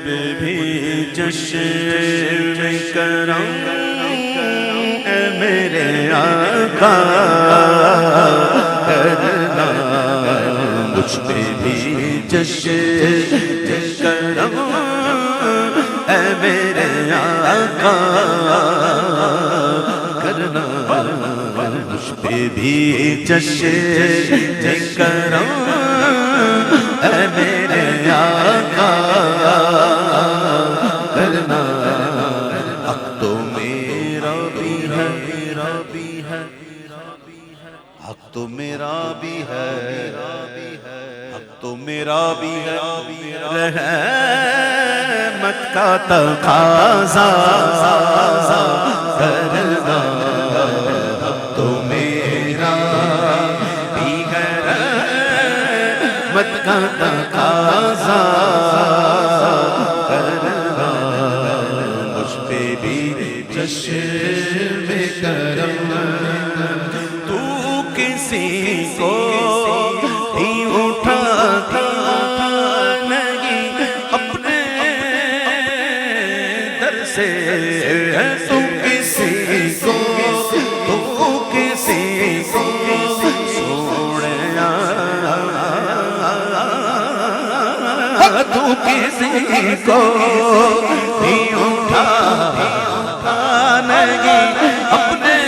پہ بھی جشن کرم اے میرے آقا کرنا، مجھ پہ بھی جشن کرم اے میرے آقا کرنا، مجھ پہ بھی جشن کرم اے میرے آقا کرنا۔ حق تو میرا بھی ہے، حق تو میرا بھی ہے، حق تو میرا بھی ہے، رحمت کا تقاضا کرنا، حق تو میرا بھی ہے، رحمت کا تقاضا کرنا، مجھ پہ بھی جشن کرم، تو کسی کو بھی اٹھاتا نہیں اپنے در سے، تو کسی کو سوڑیا، تو کسی کو بھی اٹھاتا نہیں اپنے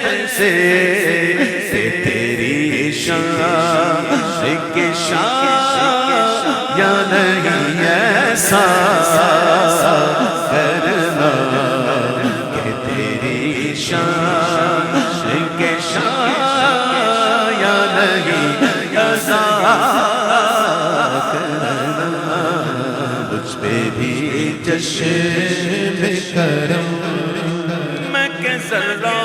در سے، تیری شان کی شان یا نہیں ایسا کرنا، کہ تیری شان کی شان یا نہیں ایسا کرنا، مجھ پہ بھی جشن کرم، میں کہ ذرہ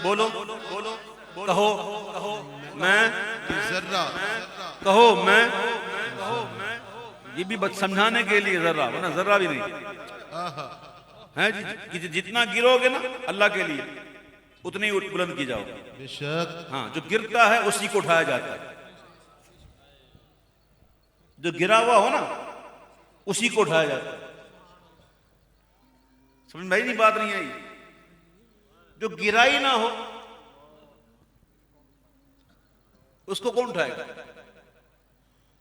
بولو کہو میں ذرہ، کہو میں، یہ بھی بات سمجھانے کے لیے ذرہ، ورنہ ذرہ بھی نہیں ہے جی، جتنا گرو گے نا اللہ کے لیے اتنے ہی بلند کی جاؤ، بے شک، ہاں جو گرتا ہے اسی کو اٹھایا جاتا ہے، جو گرا ہوا ہو نا اسی کو اٹھایا جاتا ہے، سمجھ میں نہیں بات نہیں آئی، جو گرائی نہ ہو اس کو کون اٹھائے گا؟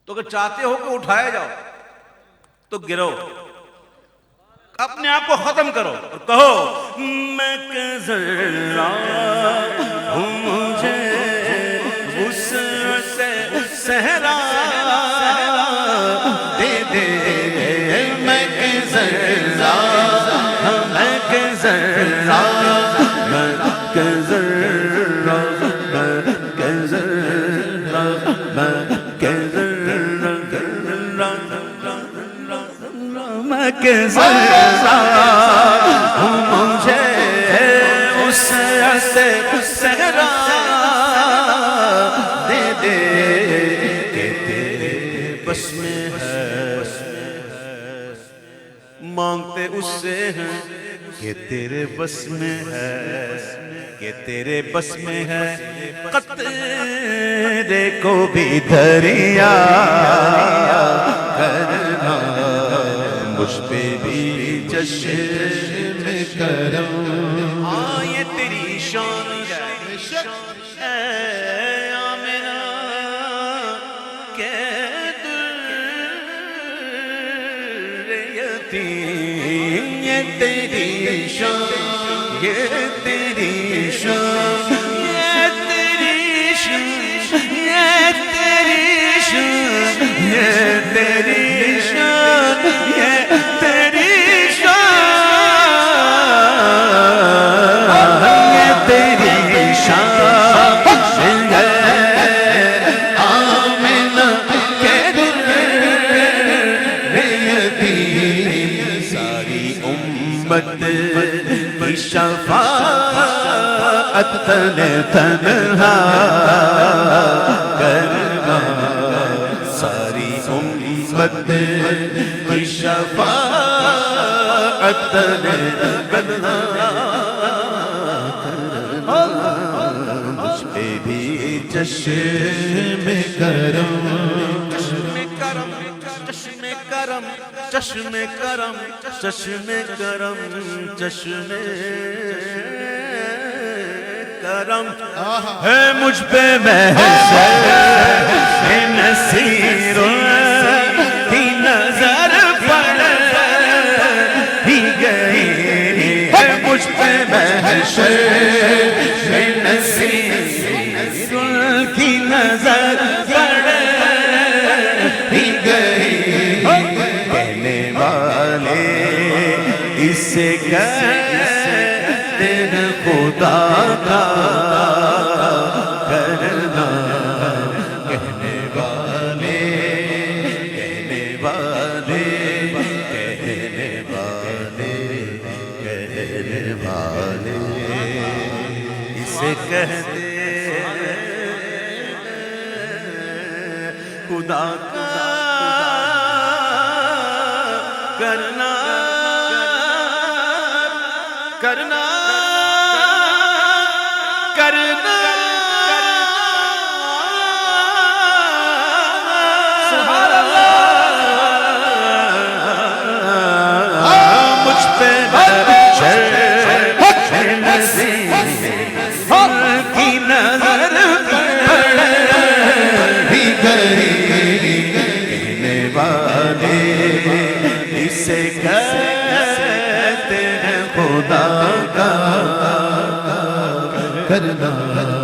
تو اگر چاہتے ہو کہ اٹھایا جاؤ تو گرو، اپنے آپ کو ختم کرو اور کہو میں کہ ذرہ ہوں مجھے وسعت صحرا دے دے، میں کہ ذرہ، میں کہ ذرہ، میں کہ ذرہ، میں کہ ذرہ، میں کہ ذرہ، میں کہ ذرہ ہوں مجھے وسعت صحرا دے دے، کہ تیرے بس میں ہے، مانگتے اس سے ہیں کہ تیرے بس میں ہے، کہ تیرے بس میں ہے، قطرے کو بھی دریا کرنا، مجھ پہ بھی جشن کرم، ہاں یہ تیری شان ہے اے آمنہ کہ در یتیم، یہ تیری شان، یہ تیری شان، یہ تیری شان، یہ تیری شان، یہ تیری شان، یہ تیری شان، یہ تیری شان ہے آمنہ کہ در یتیم، ساری امت کی شفاعت تنہا کرنا، ساری امت کی شفاعت تنہا کرنا، مجھ پہ بھی جشن کرم، چشم کرم چشم کرم چشم کرم ہے مجھ پہ محشر نصیر کی نظر پڑ ہی گئی ہے مجھ پہ محشر نصیر کی نظر پڑ ہی گئی کہنے والے اسے کہتے ہیں خدا کا کرنا کہنے والے کہنے والے کہنے والے کہنے والے اسے کہتے خدا کا کرنا کرنا کرنا سبحان اللہ مجھ پہ محشر کی نظر پڑ ہی گئی کہنے والے اسے کہتے ہیں خدا کا کرنا